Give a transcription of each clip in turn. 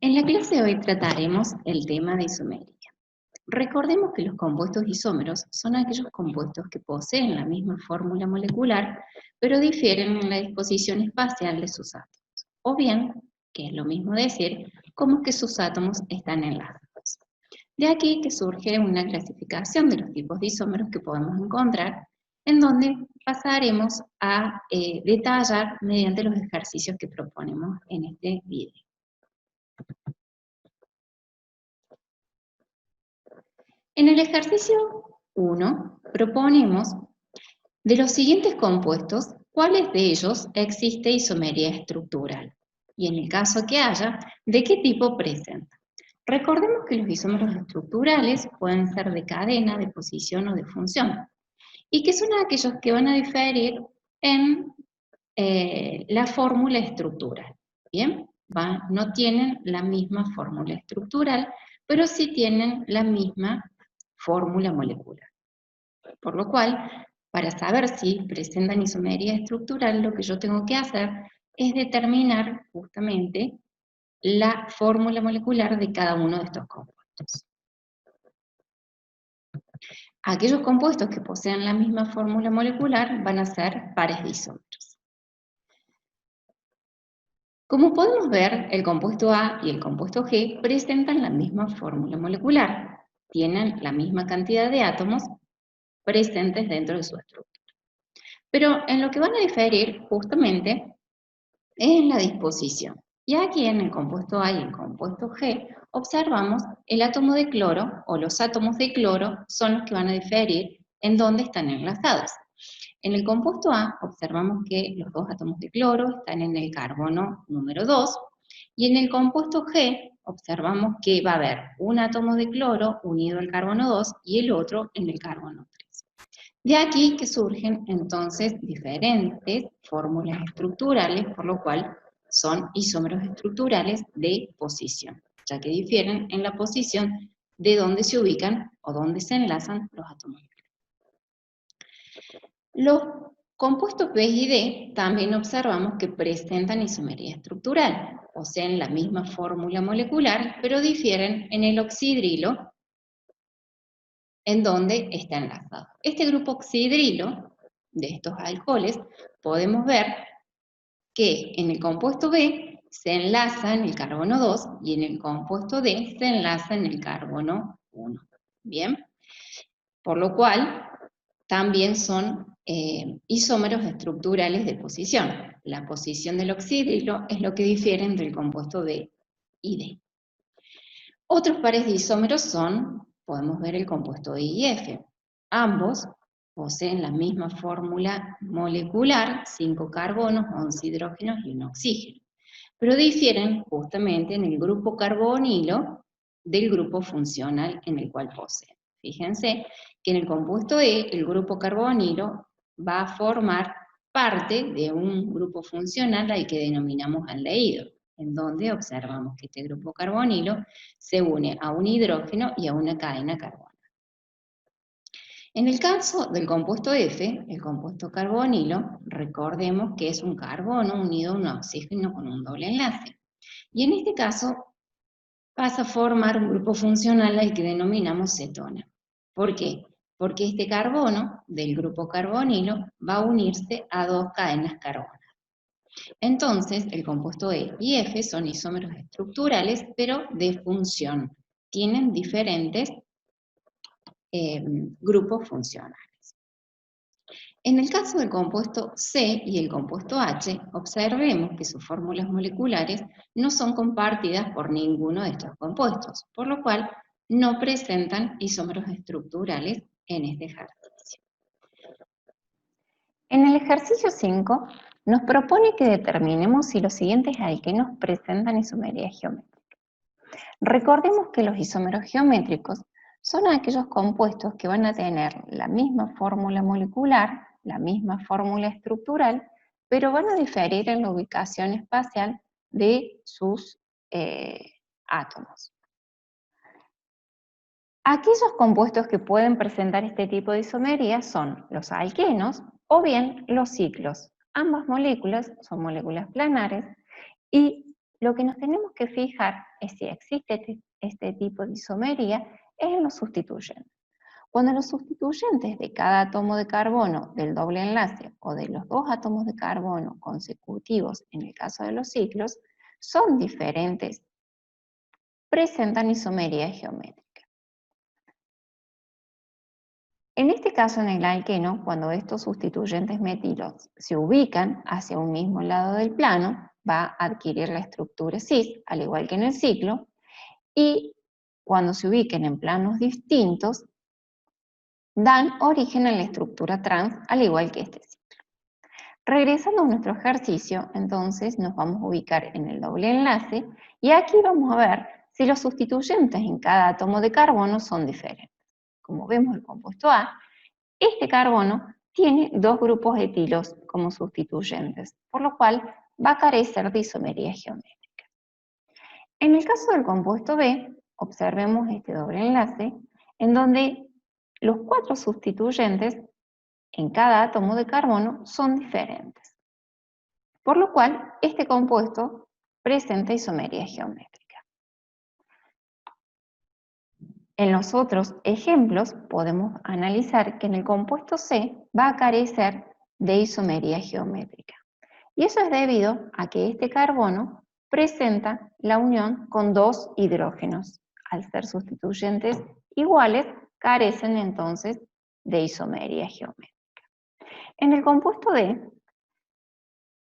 En la clase de hoy trataremos el tema de isomería. Recordemos que los compuestos isómeros son aquellos compuestos que poseen la misma fórmula molecular, pero difieren en la disposición espacial de sus átomos. O bien, que es lo mismo decir, como que sus átomos están enlazados. De aquí que surge una clasificación de los tipos de isómeros que podemos encontrar, en donde pasaremos a detallar mediante los ejercicios que proponemos en este video. En el ejercicio 1 proponemos de los siguientes compuestos, ¿cuáles de ellos existe isomería estructural? Y en el caso que haya, ¿de qué tipo presenta? Recordemos que los isómeros estructurales pueden ser de cadena, de posición o de función, y que son aquellos que van a diferir en la fórmula estructural. ¿Bien? No tienen la misma fórmula estructural, pero sí tienen la misma fórmula molecular. Por lo cual, para saber si presentan isomería estructural, lo que yo tengo que hacer es determinar justamente la fórmula molecular de cada uno de estos compuestos. Aquellos compuestos que posean la misma fórmula molecular van a ser pares de isómeros. Como podemos ver, el compuesto A y el compuesto G presentan la misma fórmula molecular, tienen la misma cantidad de átomos presentes dentro de su estructura. Pero en lo que van a diferir justamente es en la disposición. Y aquí en el compuesto A y el compuesto G observamos el átomo de cloro o los átomos de cloro son los que van a diferir en dónde están enlazados. En el compuesto A observamos que los dos átomos de cloro están en el carbono número 2 y en el compuesto G observamos que va a haber un átomo de cloro unido al carbono 2 y el otro en el carbono 3. De aquí que surgen entonces diferentes fórmulas estructurales, por lo cual son isómeros estructurales de posición, ya que difieren en la posición de donde se ubican o donde se enlazan los átomos. Los compuestos B y D también observamos que presentan isomería estructural, poseen la misma fórmula molecular, pero difieren en el oxidrilo en donde está enlazado. Este grupo oxidrilo de estos alcoholes podemos ver que en el compuesto B se enlaza en el carbono 2 y en el compuesto D se enlaza en el carbono 1. ¿Bien? Por lo cual también son isómeros estructurales de posición. La posición del oxidrilo es lo que difieren del compuesto B y D. Otros pares de isómeros son, podemos ver el compuesto I y F. Ambos poseen la misma fórmula molecular, 5 carbonos, 11 hidrógenos y un oxígeno, pero difieren justamente en el grupo carbonilo del grupo funcional en el cual poseen. Fíjense que en el compuesto E, el grupo carbonilo va a formar parte de un grupo funcional al que denominamos aldehído, en donde observamos que este grupo carbonilo se une a un hidrógeno y a una cadena carbónica. En el caso del compuesto F, el compuesto carbonilo, recordemos que es un carbono unido a un oxígeno con un doble enlace. Y en este caso pasa a formar un grupo funcional al que denominamos cetona. ¿Por qué? Porque este carbono del grupo carbonilo va a unirse a dos cadenas carbonas. Entonces, el compuesto E y F son isómeros estructurales, pero de función. Tienen diferentes grupos funcionales. En el caso del compuesto C y el compuesto H, observemos que sus fórmulas moleculares no son compartidas por ninguno de estos compuestos, por lo cual no presentan isómeros estructurales en este ejercicio. En el ejercicio 5 nos propone que determinemos si los siguientes alquenos presentan isomería geométrica. Recordemos que los isómeros geométricos son aquellos compuestos que van a tener la misma fórmula molecular, la misma fórmula estructural, pero van a diferir en la ubicación espacial de sus átomos. Aquellos compuestos que pueden presentar este tipo de isomería son los alquenos o bien los ciclos. Ambas moléculas son moléculas planares y lo que nos tenemos que fijar es si existe este tipo de isomería es en los sustituyentes. Cuando los sustituyentes de cada átomo de carbono del doble enlace o de los dos átomos de carbono consecutivos, en el caso de los ciclos, son diferentes, presentan isomería geométrica. En este caso, en el alqueno, cuando estos sustituyentes metilos se ubican hacia un mismo lado del plano, va a adquirir la estructura cis, al igual que en el ciclo, y cuando se ubiquen en planos distintos, dan origen a la estructura trans, al igual que este ciclo. Regresando a nuestro ejercicio, entonces nos vamos a ubicar en el doble enlace, y aquí vamos a ver si los sustituyentes en cada átomo de carbono son diferentes. Como vemos, el compuesto A, este carbono tiene dos grupos etilos como sustituyentes, por lo cual va a carecer de isomería geométrica. En el caso del compuesto B, observemos este doble enlace, en donde los 4 sustituyentes en cada átomo de carbono son diferentes, por lo cual este compuesto presenta isomería geométrica. En los otros ejemplos podemos analizar que en el compuesto C va a carecer de isomería geométrica. Y eso es debido a que este carbono presenta la unión con dos hidrógenos. Al ser sustituyentes iguales, carecen entonces de isomería geométrica. En el compuesto D,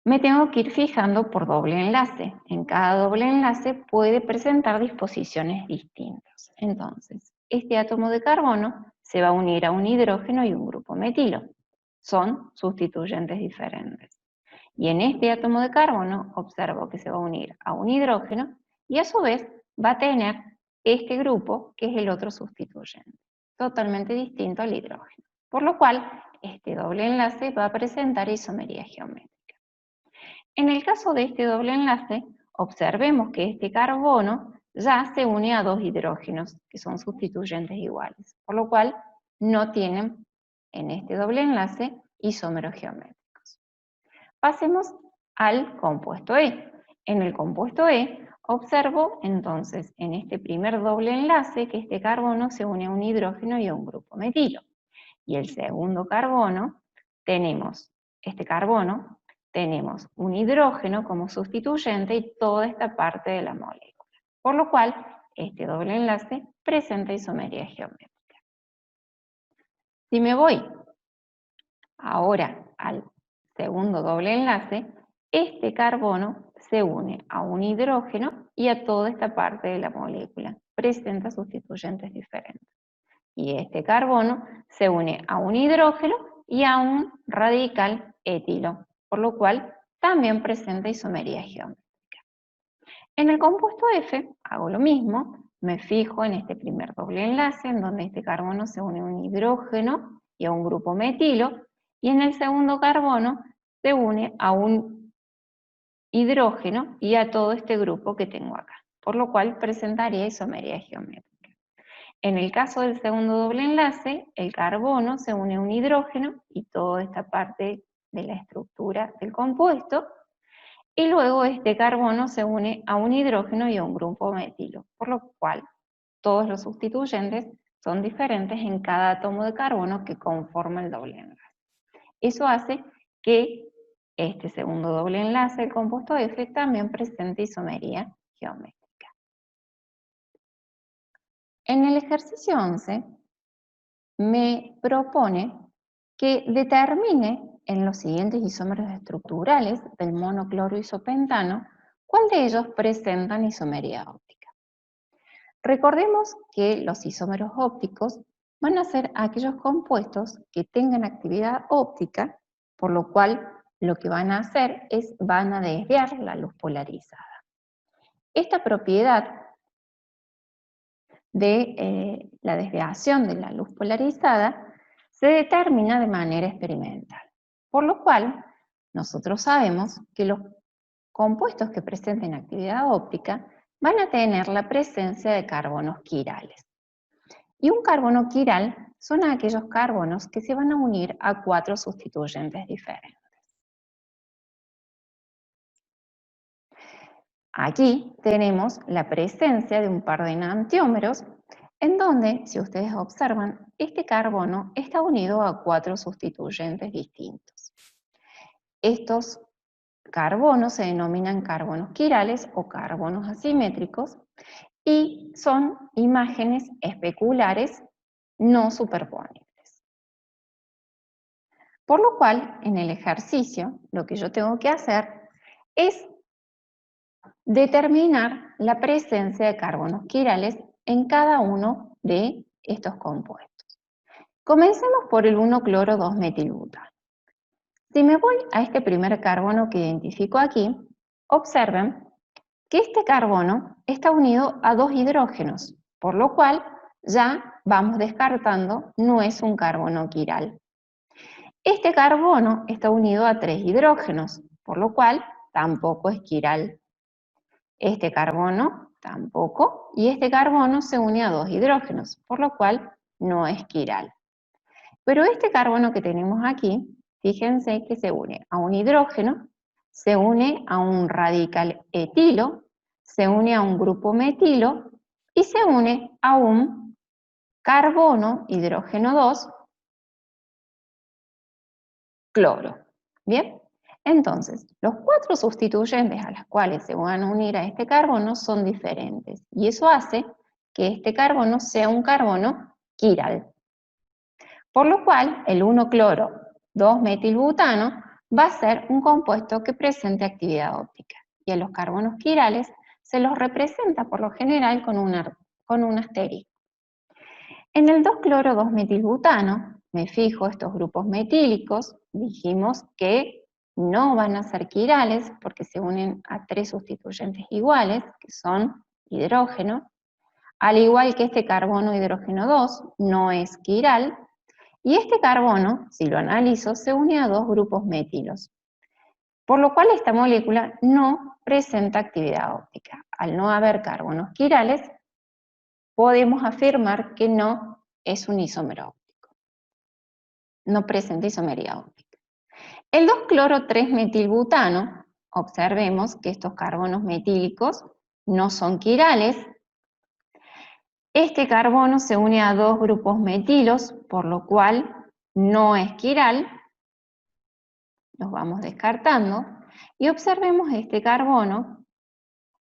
me tengo que ir fijando por doble enlace. En cada doble enlace puede presentar disposiciones distintas. Entonces, este átomo de carbono se va a unir a un hidrógeno y un grupo metilo. Son sustituyentes diferentes. Y en este átomo de carbono observo que se va a unir a un hidrógeno y a su vez va a tener este grupo que es el otro sustituyente, totalmente distinto al hidrógeno. Por lo cual, este doble enlace va a presentar isomería geométrica. En el caso de este doble enlace, observemos que este carbono ya se une a dos hidrógenos, que son sustituyentes iguales, por lo cual no tienen en este doble enlace isómeros geométricos. Pasemos al compuesto E. En el compuesto E, observo entonces en este primer doble enlace que este carbono se une a un hidrógeno y a un grupo metilo. Y el segundo carbono, tenemos un hidrógeno como sustituyente y toda esta parte de la molécula. Por lo cual, este doble enlace presenta isomería geométrica. Si me voy ahora al segundo doble enlace, este carbono se une a un hidrógeno y a toda esta parte de la molécula. Presenta sustituyentes diferentes. Y este carbono se une a un hidrógeno y a un radical etilo, por lo cual también presenta isomería geométrica. En el compuesto F hago lo mismo, me fijo en este primer doble enlace en donde este carbono se une a un hidrógeno y a un grupo metilo, y en el segundo carbono se une a un hidrógeno y a todo este grupo que tengo acá, por lo cual presentaría isomería geométrica. En el caso del segundo doble enlace, el carbono se une a un hidrógeno y toda esta parte de la estructura del compuesto, y luego este carbono se une a un hidrógeno y a un grupo metilo, por lo cual todos los sustituyentes son diferentes en cada átomo de carbono que conforma el doble enlace. Eso hace que este segundo doble enlace, el compuesto F, también presente isomería geométrica. En el ejercicio 11 me propone que determine en los siguientes isómeros estructurales del monocloro isopentano cuál de ellos presentan isomería óptica. Recordemos que los isómeros ópticos van a ser aquellos compuestos que tengan actividad óptica, por lo cual lo que van a hacer es van a desviar la luz polarizada. Esta propiedad de la desviación de la luz polarizada se determina de manera experimental, por lo cual nosotros sabemos que los compuestos que presenten actividad óptica van a tener la presencia de carbonos quirales. Y un carbono quiral son aquellos carbonos que se van a unir a 4 sustituyentes diferentes. Aquí tenemos la presencia de un par de enantiómeros, en donde, si ustedes observan, este carbono está unido a 4 sustituyentes distintos. Estos carbonos se denominan carbonos quirales o carbonos asimétricos y son imágenes especulares no superponibles. Por lo cual, en el ejercicio, lo que yo tengo que hacer es determinar la presencia de carbonos quirales en cada uno de estos compuestos. Comencemos por el 1-cloro-2-metilbutano. Si me voy a este primer carbono que identifico aquí, observen que este carbono está unido a 2 hidrógenos, por lo cual ya vamos descartando, no es un carbono quiral. Este carbono está unido a 3 hidrógenos, por lo cual tampoco es quiral. Este carbono tampoco, y este carbono se une a 2 hidrógenos, por lo cual no es quiral. Pero este carbono que tenemos aquí, fíjense que se une a un hidrógeno, se une a un radical etilo, se une a un grupo metilo y se une a un carbono, hidrógeno 2, cloro. ¿Bien? Entonces, los 4 sustituyentes a los cuales se van a unir a este carbono son diferentes y eso hace que este carbono sea un carbono quiral. Por lo cual, el 1-cloro-2-metilbutano va a ser un compuesto que presente actividad óptica y a los carbonos quirales se los representa por lo general con un asterisco. En el 2-cloro-2-metilbutano, me fijo estos grupos metílicos, dijimos que no van a ser quirales porque se unen a 3 sustituyentes iguales, que son hidrógeno, al igual que este carbono hidrógeno 2 no es quiral, y este carbono, si lo analizo, se une a 2 grupos metilos, por lo cual esta molécula no presenta actividad óptica. Al no haber carbonos quirales, podemos afirmar que no es un isómero óptico, no presenta isomería óptica. El 2-cloro-3-metilbutano, observemos que estos carbonos metílicos no son quirales. Este carbono se une a 2 grupos metilos, por lo cual no es quiral. Los vamos descartando. Y observemos este carbono,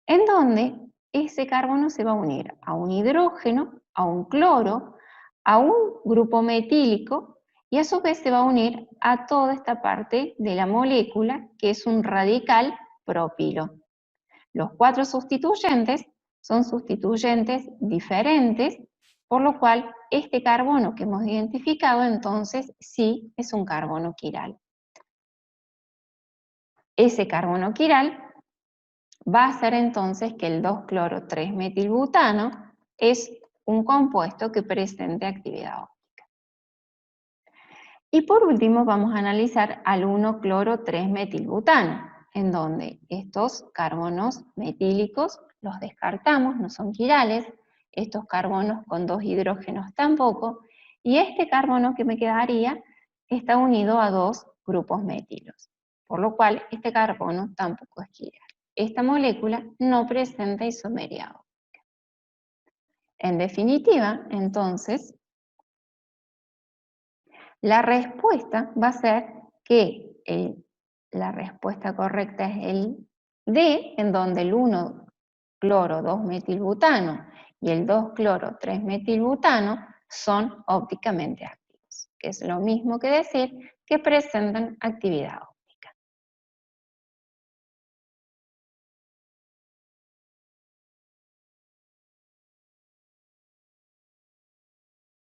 en donde ese carbono se va a unir a un hidrógeno, a un cloro, a un grupo metílico, y a su vez se va a unir a toda esta parte de la molécula, que es un radical propilo. Los 4 sustituyentes son sustituyentes diferentes, por lo cual este carbono que hemos identificado entonces sí es un carbono quiral. Ese carbono quiral va a hacer entonces que el 2-cloro-3-metilbutano es un compuesto que presente actividad óptica. Y por último vamos a analizar al 1-cloro-3-metilbutano, en donde estos carbonos metílicos los descartamos, no son quirales, estos carbonos con 2 hidrógenos tampoco, y este carbono que me quedaría está unido a 2 grupos metilos, por lo cual este carbono tampoco es quiral. Esta molécula no presenta isomería óptica. En definitiva, entonces, la respuesta va a ser que la respuesta correcta es el D, en donde el 1-cloro-2-metilbutano y el 2-cloro-3-metilbutano son ópticamente activos, que es lo mismo que decir que presentan actividad óptica.